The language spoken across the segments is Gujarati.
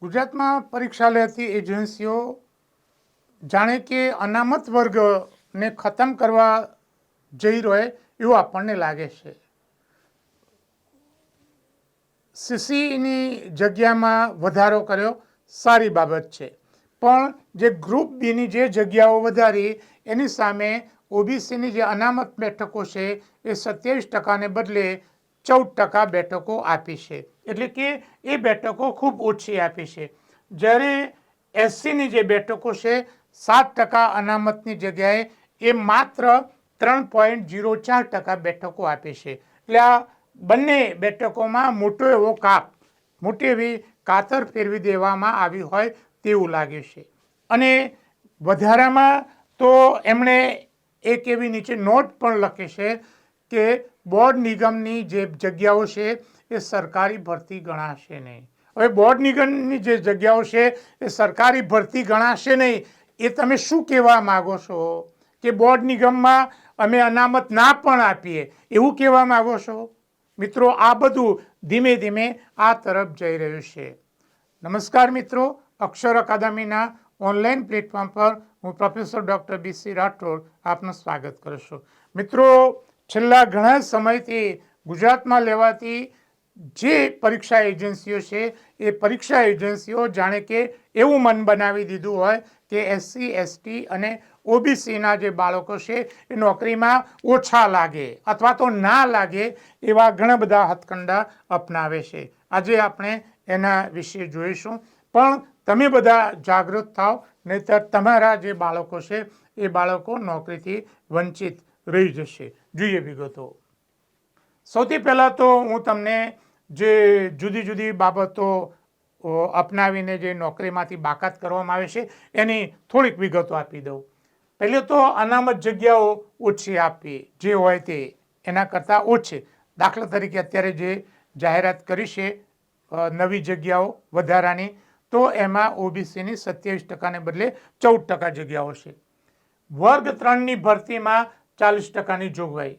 ગુજરાતમાં પરીક્ષા લેતી એજન્સીઓ જાણે કે અનામત વર્ગને ખતમ કરવા જઈ રહે એવું આપણને લાગે છે. સીસીની જગ્યામાં વધારો કર્યો સારી બાબત છે, પણ જે ગ્રુપ બીની જે જગ્યાઓ વધારી એની સામે ઓબીસીની જે અનામત બેઠકો છે એ 27% બદલે 14% બેઠકો આપી છે. એટલે કે એ બેઠકો ખૂબ ઓછી આપી છે. જ્યારે એસસીની જે બેઠકો છે 7% અનામતની જગ્યાએ એ માત્ર 3.04% બેઠકો આપે છે. એટલે આ બંને બેઠકોમાં મોટો એવો કાપ, મોટી એવી કાતર ફેરવી દેવામાં આવી હોય તેવું લાગે છે. અને વધારામાં તો એમણે એક એવી નીચે નોટ પણ લખી છે કે બોર્ડ નિગમની જે જગ્યાઓ છે એ સરકારી ભરતી ગણાશે નહીં. હવે બોર્ડ નિગમની જે જગ્યાઓ છે એ સરકારી ભરતી ગણાશે નહીં, એ તમે શું કહેવા માગો છો? કે બોર્ડ નિગમમાં અમે અનામત ના પણ આપીએ એવું કહેવા માગો છો? મિત્રો, આ બધું ધીમે ધીમે આ તરફ જઈ રહ્યું છે. નમસ્કાર મિત્રો, અક્ષર અકાદમીના ઓનલાઈન પ્લેટફોર્મ પર હું પ્રોફેસર ડૉક્ટર BC રાઠોડ આપનું સ્વાગત કરું છું. મિત્રો, છેલ્લા ઘણા સમયથી ગુજરાતમાં લેવાતી જે પરીક્ષા એજન્સીઓ છે એ પરીક્ષા એજન્સીઓ જાણે કે એવું મન બનાવી દીધું હોય કે SC, ST અને ઓબીસીના જે બાળકો છે એ નોકરીમાં ઓછા લાગે અથવા તો ના લાગે એવા ઘણા બધા હથકંડા અપનાવે છે. આજે આપણે એના વિશે જોઈશું, પણ તમે બધા જાગૃત થાવ, નહીંતર તમારા જે બાળકો છે એ બાળકો નોકરીથી વંચિત રહી જશે. જોઈએ વિગતો. સૌથી પહેલાં તો હું તમને જે જુદી જુદી બાબતો અપનાવીને જે નોકરીમાંથી બાકાત કરવામાં આવે છે એની થોડીક વિગતો આપી દઉં. પહેલું તો અનામત જગ્યાઓ ઓછી આપવી, જે હોય તે એના કરતાં ઓછી. દાખલા તરીકે અત્યારે જે જાહેરાત કરી છે નવી જગ્યાઓ વધારાની, તો એમાં ઓબીસીની 27%ને બદલે 14% જગ્યાઓ છે. વર્ગ 3ની ભરતીમાં 40%ની જોગવાઈ,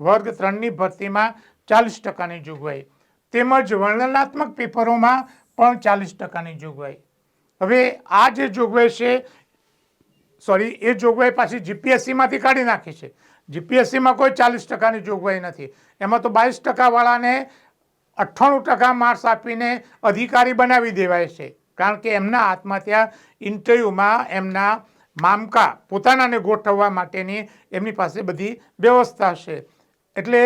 વર્ગ 3ની ભરતીમાં 40%ની જોગવાઈ, તેમજ વર્ણનાત્મક પેપરોમાં પણ 40%ની જોગવાઈ. હવે આ જે જોગવાઈ છે, એ જોગવાઈ પાછી જીપીએસસીમાંથી કાઢી નાખી છે. જીપીએસસીમાં કોઈ 40%ની જોગવાઈ નથી. એમાં તો 22% વાળાને 98% માર્ક્સ આપીને અધિકારી બનાવી દેવાય છે, કારણ કે એમના હાથમાં ત્યાં ઇન્ટરવ્યૂમાં એમના મામકા પોતાનાને ગોઠવવા માટેની એમની પાસે બધી વ્યવસ્થા છે. એટલે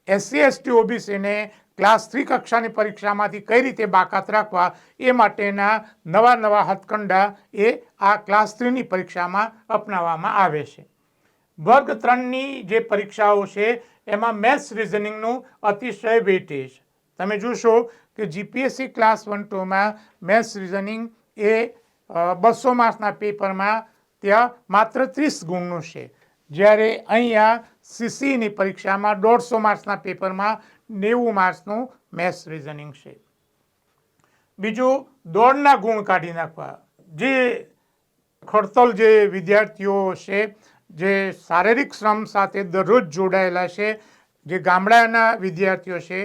SC, ST, ઓબીસીને ક્લાસ 3 કક્ષાની પરીક્ષામાંથી કઈ રીતે બાકાત રાખવા એ માટેના નવા નવા હથકંડા એ આ ક્લાસ 3ની પરીક્ષામાં અપનાવવામાં આવે છે. વર્ગ 3ની જે પરીક્ષાઓ છે એમાં મેથ્સ રિઝનિંગનું અતિશય વેટેજ. તમે જોશો કે જીપીએસસી ક્લાસ 1-2માં મેથ્સ રિઝનિંગ એ 200 માર્ક્સના પેપરમાં ત્યાં માત્ર 30 ગુણનું છે, જ્યારે અહીંયા સીસીની પરીક્ષામાં 150 માર્ક્સના પેપરમાં 90 માર્ક્સનું મેથ્સ રિઝનિંગ છે. બીજું, દોડના ગુણ કાઢી નાખવા. જે ખડતલ જે વિદ્યાર્થીઓ છે, જે શારીરિક શ્રમ સાથે દરરોજ જોડાયેલા છે, જે ગામડાના વિદ્યાર્થીઓ છે,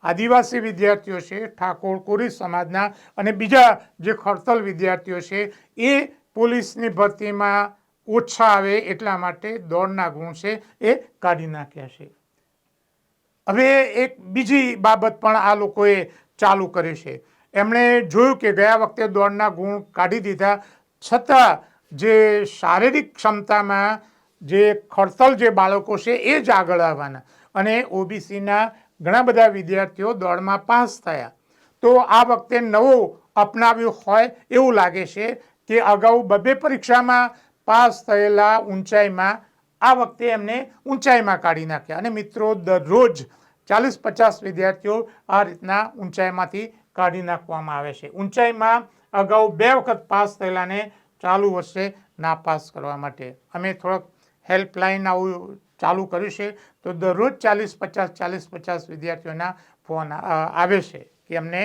આદિવાસી વિદ્યાર્થીઓ છે, ઠાકોર કોરી સમાજના અને બીજા જે ખડતલ વિદ્યાર્થીઓ છે, એ પોલીસની ભરતીમાં ઓછા આવે એટલા માટે દોડના ગુણ છે એ કાઢી નાખ્યા છે. હવે એક બીજી બાબત પણ આ લોકોએ ચાલુ કરી છે. એમણે જોયું કે ગયા વખતે દોડના ગુણ કાઢી દીધા છતાં જે શારીરિક ક્ષમતામાં જે ખડતલ જે બાળકો છે એ જ આગળ આવવાના, અને ઓબીસીના ઘણા બધા વિદ્યાર્થીઓ દોડમાં પાસ થયા. તો આ વખતે નવું અપનાવ્યું હોય એવું લાગે છે કે અગાઉ 2 પરીક્ષામાં પાસ થયેલા ઊંચાઈમાં આ વખતે એમને ઊંચાઈમાં કાઢી નાખ્યા. અને મિત્રો, દરરોજ 40-50 વિદ્યાર્થીઓ આ રીતના ઊંચાઈમાંથી કાઢી નાખવામાં આવે છે. ઊંચાઈમાં અગાઉ 2 વખત પાસ થયેલાને ચાલુ વર્ષે નાપાસ કરવા માટે અમે થોડોક હેલ્પલાઇન આવું ચાલુ કર્યું છે. તો દરરોજ 40-50 વિદ્યાર્થીઓના ફોન આવે છે કે અમને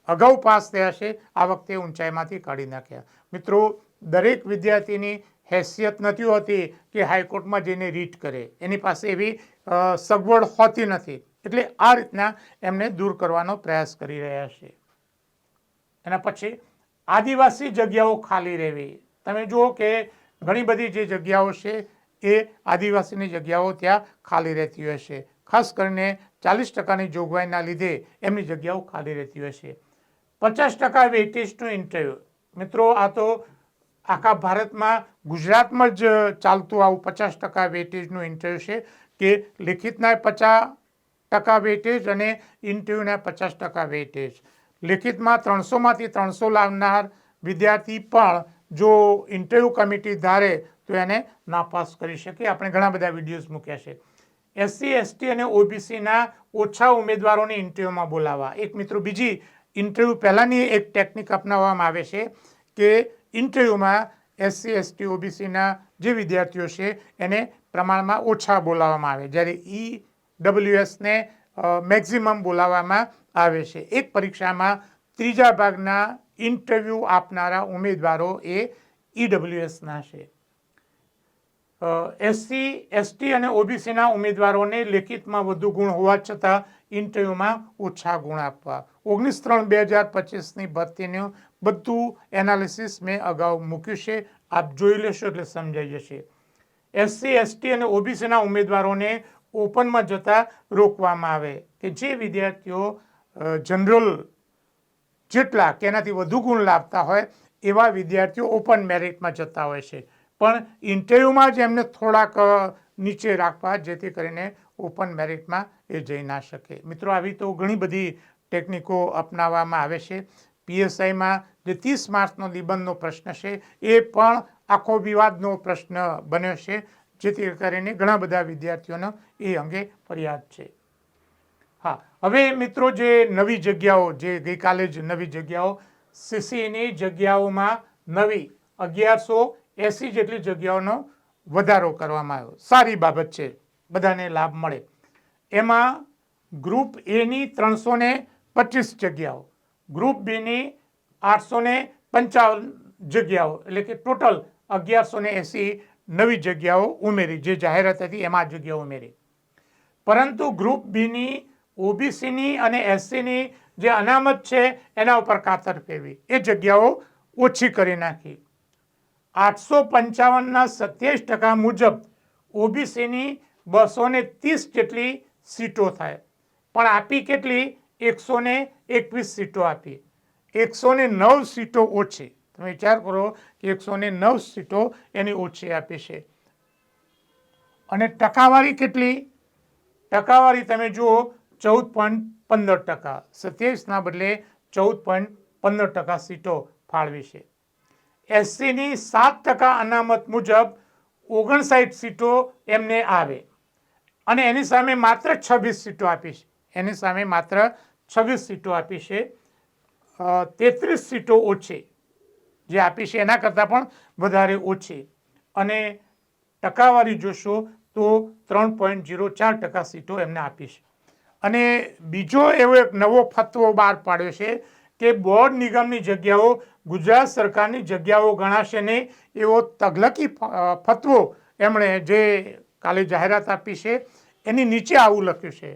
અગાઉ પાસ થયા છે, આ વખતે ઊંચાઈમાંથી કાઢી નાખ્યા. મિત્રો, દરેક વિદ્યાર્થીની હેસિયત નથી હોતી કે હાઈકોર્ટમાં જઈને રીટ કરે, એની પાસે એવી સગવડ હોતી નથી. એટલે આ રીતના એમને દૂર કરવાનો પ્રયાસ કરી રહ્યા છે. એના પછી આદિવાસી જગ્યાઓ ખાલી રહેવી. તમે જુઓ કે ઘણી બધી જે જગ્યાઓ છે એ આદિવાસીની જગ્યાઓ ત્યાં ખાલી રહેતી હોય છે. ખાસ કરીને 40% જોગવાઈના લીધે એમની જગ્યાઓ ખાલી રહેતી હોય છે. 50% વેઇટેજનું ઇન્ટરવ્યુ. મિત્રો, આ તો આખા ભારતમાં ગુજરાતમાં જ ચાલતું આવું 50% વેઇટેજનું ઇન્ટરવ્યુ છે કે લિખિતના 50% વેઇટેજ અને ઇન્ટરવ્યુના 50% વેઇટેજ. લિખિતમાં 300માંથી 300 લાવનાર વિદ્યાર્થી પણ જો ઇન્ટરવ્યુ કમિટી ધારે તો એને નાપાસ કરી શકે. આપણે ઘણા બધા વિડીયોઝ મૂક્યા છે. SC ST અને OBCના ઓછા ઉમેદવારોને ઇન્ટરવ્યુમાં બોલાવવા. એક મિત્રો બીજી ઇન્ટરવ્યુ પહેલાંની એક ટેકનિક અપનાવવામાં આવે છે કે ઇન્ટરવ્યુમાં SC ST OBCના જે વિદ્યાર્થીઓ છે એને પ્રમાણમાં ઓછા બોલાવવામાં આવે, જ્યારે EWSને મેક્ઝિમમ બોલાવવામાં આવે છે. એક પરીક્ષામાં ત્રીજા ભાગના ઇન્ટરવ્યુ આપનારા ઉમેદવારો એ EWSના છે. SC ST અને OBCના ઉમેદવારોને લેખિતમાં વધુ ગુણ હોવા છતાં ઇન્ટરવ્યુમાં ઓછા ગુણ આપવા. 19/3/2025ની ભરતીનું બધું એનાલિસિસ મેં અગાઉ મૂક્યું છે. આપ જોઈ લેશો એટલે સમજાઈ જશે. SC ST અને OBCના ઉમેદવારોને ઓપનમાં જતા રોકવામાં આવે કે જે વિદ્યાર્થીઓ જનરલ જેટલા કે એનાથી વધુ ગુણ લાવતા હોય એવા વિદ્યાર્થીઓ ઓપન મેરિટમાં જતા હોય છે, પણ ઇન્ટરવ્યુમાં જ એમને થોડાક નીચે રાખવા જેથી કરીને ઓપન મેરિટમાં એ જઈ ના શકે. મિત્રો, આવી તો ઘણી બધી ટેકનિકો અપનાવવામાં આવે છે. PSIમાં જે 30 માર્ક્સનો નિબંધનો પ્રશ્ન છે એ પણ આખો વિવાદનો પ્રશ્ન બન્યો છે, જેથી કરીને ઘણા બધા વિદ્યાર્થીઓનો એ અંગે ફરિયાદ છે. હા, હવે મિત્રો જે નવી જગ્યાઓ, જે ગઈકાલે જ નવી જગ્યાઓ CCની જગ્યાઓમાં નવી 1180 જેટલી જગ્યાઓનો વધારો કરવામાં આવ્યો. સારી બાબત છે, બધાને લાભ મળે. એમાં ગ્રુપ Aની 325 જગ્યાઓ, ગ્રુપ Bની 855 જગ્યાઓ, એટલે કે ટોટલ 1180 નવી જગ્યાઓ ઉમેરી. જે જાહેરાત હતી એમાં જગ્યાઓ ઉમેરી. પરંતુ ગ્રુપ Bની, OBCની અને SCની જે અનામત છે એના ઉપર કાતર ફેરવી, એ જગ્યાઓ ઓછી કરી નાખી. 855ના 27% મુજબ OBCની 230 જેટલી સીટો થાય, પણ આપી કેટલી? 121 સીટો આપી. 109 સીટો ઓછી. તમે વિચાર કરો કે 109 સીટો એની ઓછી આપી છે. અને ટકાવારી કેટલી? ટકાવારી તમે જુઓ 14.15%. 27ના બદલે 14.15% સીટો ફાળવી છે. SCની 7% અનામત મુજબ 59 સીટો એમને આવે અને એની સામે માત્ર 26 સીટો આપી છે. એની સામે માત્ર 26 સીટો આપી છે. 33 સીટો ઓછી જે આપી છે એના કરતાં પણ વધારે ઓછી. અને ટકાવારી જોશો તો 3.04% સીટો એમને આપી છે. અને બીજો એવો એક નવો ફતવો બહાર પાડ્યો છે કે બોર્ડ નિગમની જગ્યાઓ ગુજરાત સરકારની જગ્યાઓ ગણાશે નહીં, એવો તગલકી ફતવો એમણે જે કાલે જાહેરાત આપી છે એની નીચે આવું લખ્યું છે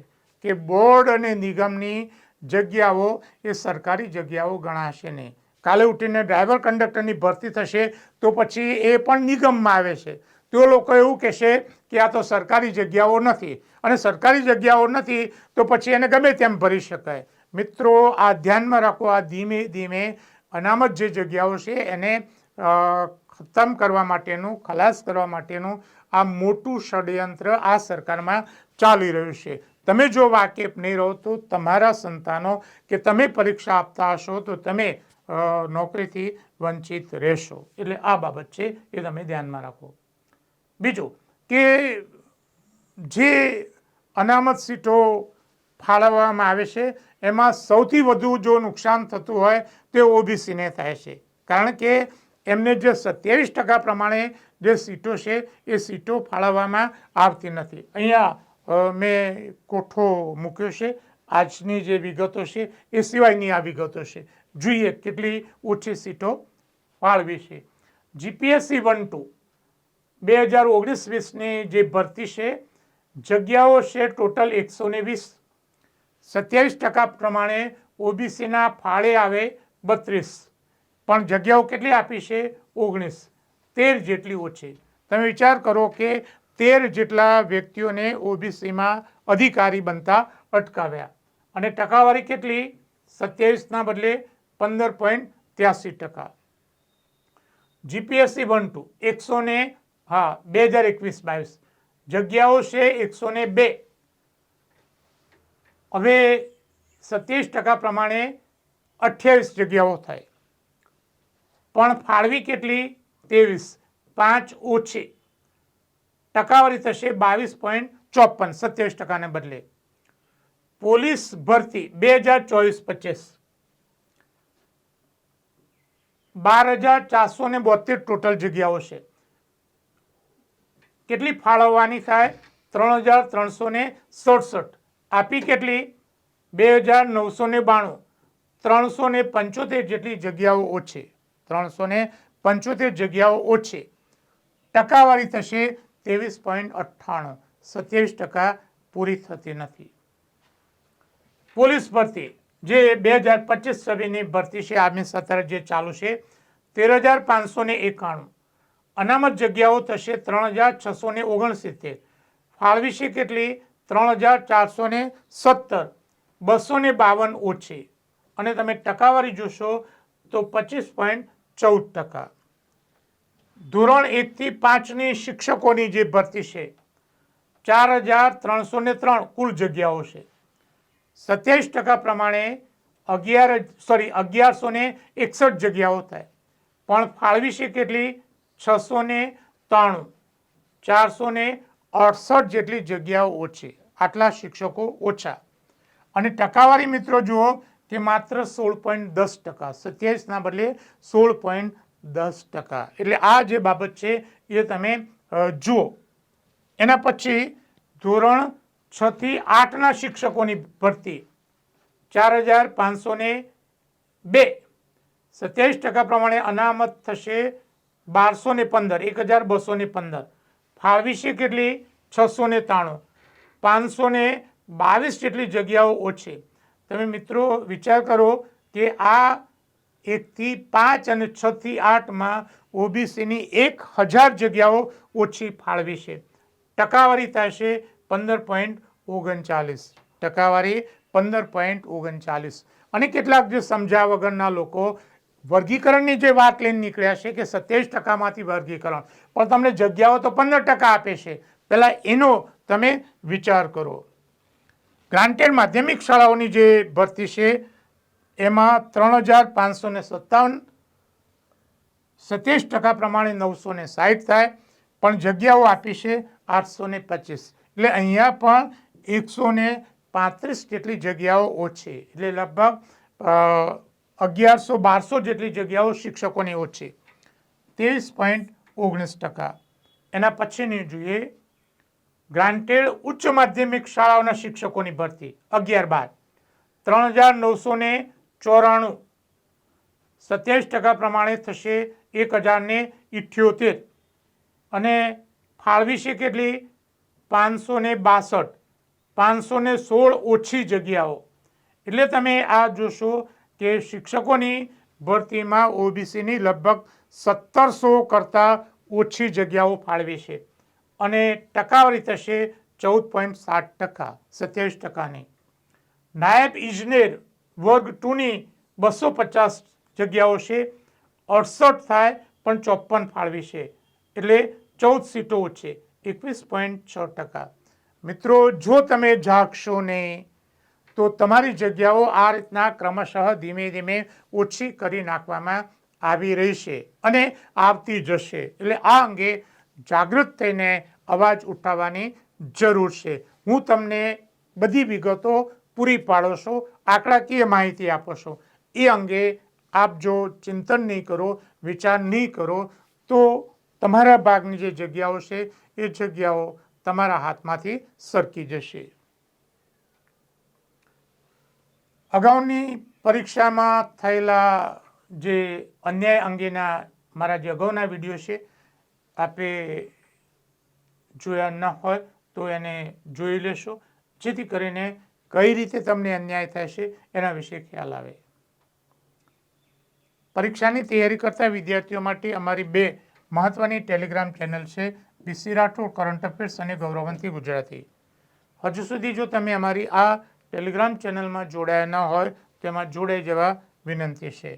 કે બોર્ડ અને નિગમની જગ્યાઓ એ સરકારી જગ્યાઓ ગણાશે નહીં. કાલે ઉઠીને ડ્રાઈવર કંડક્ટરની ભરતી થશે તો પછી એ પણ નિગમમાં આવે છે, તો લોકો એવું કહેશે કે આ તો સરકારી જગ્યાઓ નથી, અને સરકારી જગ્યાઓ નથી તો પછી એને ગમે તેમ ભરી શકાય. મિત્રો, આ ધ્યાનમાં રાખો. આ ધીમે ધીમે અનામત જે જગ્યાઓ છે એને ખતમ કરવા માટેનું, ખલાસ કરવા માટેનું આ મોટું ષડયંત્ર આ સરકારમાં ચાલી રહ્યું છે. તમે જો વાકેફ નહીં રહો તો તમારા સંતાનો કે તમે પરીક્ષા આપતા હશો તો તમે નોકરીથી વંચિત રહેશો. એટલે આ બાબત છે એ તમે ધ્યાનમાં રાખો. બીજું કે જે અનામત સીટો ફાળવવામાં આવે છે એમાં સૌથી વધુ જો નુકસાન થતું હોય તે OBCને થાય છે, કારણ કે એમને જે 27% પ્રમાણે જે સીટો છે એ સીટો ફાળવવામાં આવતી નથી. અહીંયા મેં કોઠો મૂક્યો છે. આજની જે વિગતો છે એ સિવાયની આ વિગતો છે. જોઈએ કેટલી ઓછી સીટો ફાળવી છે. GPSC 1-2 2019-20ની જે ભરતી છે, જગ્યાઓ છે ટોટલ 120. 27% પ્રમાણે OBCના ફાળે આવે 32, પણ જગ્યાઓ કેટલી આપી છે? 19, 13 જેટલી ઓછી. તમે વિચાર કરો કે 13 જેટલા વ્યક્તિઓને ઓબીસીમાં અધિકારી બનતા અટકાવ્યા અને ટકાવારી કેટલી? 27ના બદલે 15.83%. જીપીએસસી 1-2 2021-22 જગ્યાઓ છે 102. હવે 27% પ્રમાણે 28 જગ્યાઓ થાય, પણ ફાળવી કેટલી? 23, 5 ઓછી. ટકાવારી થશે 22.54, 27%ને બદલે. પોલીસ ભરતી 2024-25 12,472 ટોટલ જગ્યાઓ છે. કેટલી ફાળવવાની થાય? 3,367. આપી કેટલી? 2,992. 375 જેટલી જગ્યાઓ ઓછી. 375 જગ્યાઓ ઓછી. ટકાવારી થશે 23.98, 27% પૂરી થતી નથી. પોલીસ ભરતી જે 2025-26ની ભરતી છે, આર્મી સત્ર જે ચાલુ છે, 13,591. અનામત જગ્યાઓ થશે 3,669. ફાળવી છે કેટલી? 3,417. 252 ઓછી. અને તમે ટકાવારી જોશો તો 25.14%. ધોરણ 1 થી 5ની શિક્ષકોની જે ભરતી છે, 4,303 કુલ જગ્યાઓ છે. 27% પ્રમાણે 1,161 જગ્યાઓ થાય, પણ ફાળવી છે કેટલી? 693. 468 જેટલી જગ્યાઓ ઓછી. આટલા શિક્ષકો ઓછા. અને ટકાવારી મિત્રો જુઓ કે માત્ર 16.10%. 27ના બદલે 16.10%. એટલે આ જે બાબત છે એ તમે જુઓ. એના પછી ધોરણ 6 થી 8ના શિક્ષકોની ભરતી 4,502. 27% પ્રમાણે અનામત થશે 1,215. 1,215. ફાળવી છે કેટલી? 693. 522 જેટલી જગ્યાઓ ઓછી. તમે મિત્રો વિચાર કરો કે આ 1 થી 5 અને 6 થી 8માં ઓબીસીની 1,000 જગ્યાઓ ઓછી ફાળવી છે. ટકાવારી થશે 15.39. ટકાવારી 15.39. અને કેટલાક જે સમજ્યા વગરના લોકો વર્ગીકરણની જે વાત લઈને નીકળ્યા છે કે 27%માંથી વર્ગીકરણ, પણ તમને જગ્યાઓ તો 15% આપે છે. પહેલા એનો તમે વિચાર કરો. ગ્રાન્ટેડ માધ્યમિક શાળાઓની જે ભરતી છે એમાં 3,557. 27% પ્રમાણે 960 થાય, પણ જગ્યાઓ આપી છે 825. એટલે અહીંયા પણ 135 જેટલી જગ્યાઓ ઓછી. એટલે લગભગ 1,100-1,200 જેટલી જગ્યાઓ શિક્ષકોની ઓછી. 23.19%. એના પછીની જોઈએ ગ્રાન્ટેડ ઉચ્ચ માધ્યમિક શાળાઓના શિક્ષકોની ભરતી 11-12 3,994. 27% પ્રમાણે થશે 1,078. અને ફાળવી છે કેટલી? 562. 516 ઓછી જગ્યાઓ. એટલે તમે આ જોશો કે શિક્ષકોની ભરતીમાં ઓબીસીની લગભગ 1,700 કરતાં ઓછી જગ્યાઓ ફાળવી છે. અને ટકાવારી થશે 14.60%. 27%ની. નાયબ ઇજનેર વર્ગ 2ની 250 જગ્યાઓ છે. 68 થાય, પણ 54 ફાળવી છે. એટલે 14 સીટો ઓછી. 21.6%. મિત્રો જો તમે જાગશો નહીં તો તમારી જગ્યાઓ આ રીતના ક્રમશઃ ધીમે ધીમે ઓછી કરી નાખવામાં આવી રહી છે અને આવતી જશે. એટલે આ અંગે જાગૃત થઈને અવાજ ઉઠાવવાની જરૂર છે. હું તમને બધી વિગતો પૂરી પાડો છો, આંકડાકીય માહિતી આપો છો. એ અંગે આપ જો ચિંતન નહીં કરો, વિચાર નહીં કરો, તો તમારા ભાગની જે જગ્યાઓ છે એ જગ્યાઓ તમારા હાથમાંથી સરકી જશે. અગાઉની પરીક્ષામાં થયેલા જે અન્યાય અંગેના મારા જે અગાઉના વિડીયો છે, આપે જોયા ન હોય તો એને જોઈ લેશો, જેથી કરીને કઈ રીતે તમને અન્યાય થાય છે એના વિશે ખ્યાલ આવે. પરીક્ષાની તૈયારી કરતા વિદ્યાર્થીઓ માટે અમારી 2 મહત્વની ટેલિગ્રામ ચેનલ છે, BC રાઠોડ કરંટ અફેર્સ અને ગૌરવંતી ગુજરાતી. હજુ સુધી જો તમે અમારી આ ટેલિગ્રામ ચેનલમાં જોડાયા ન હોય તો એમાં જોડાઈ જવા વિનંતી છે.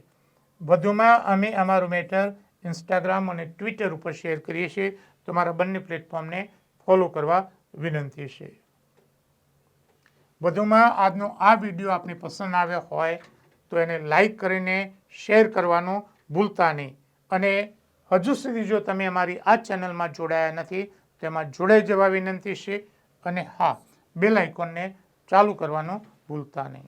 વધુમાં અમે અમારું મેટર ઇન્સ્ટાગ્રામ અને ટ્વિટર ઉપર શેર કરીએ છીએ, તો મારા બંને પ્લેટફોર્મને ફોલો કરવા વિનંતી છે. વધુમાં આજનો આ વિડીયો આપને પસંદ આવ્યો હોય તો એને લાઈક કરીને શેર કરવાનું ભૂલતા નહીં. અને હજુ સુધી જો તમે અમારી આ ચેનલમાં જોડાયા નથી તો એમાં જોડાઈ જવા વિનંતી છે. અને હા, બેલ આઇકોનને ચાલુ કરવાનું ભૂલતા નહીં.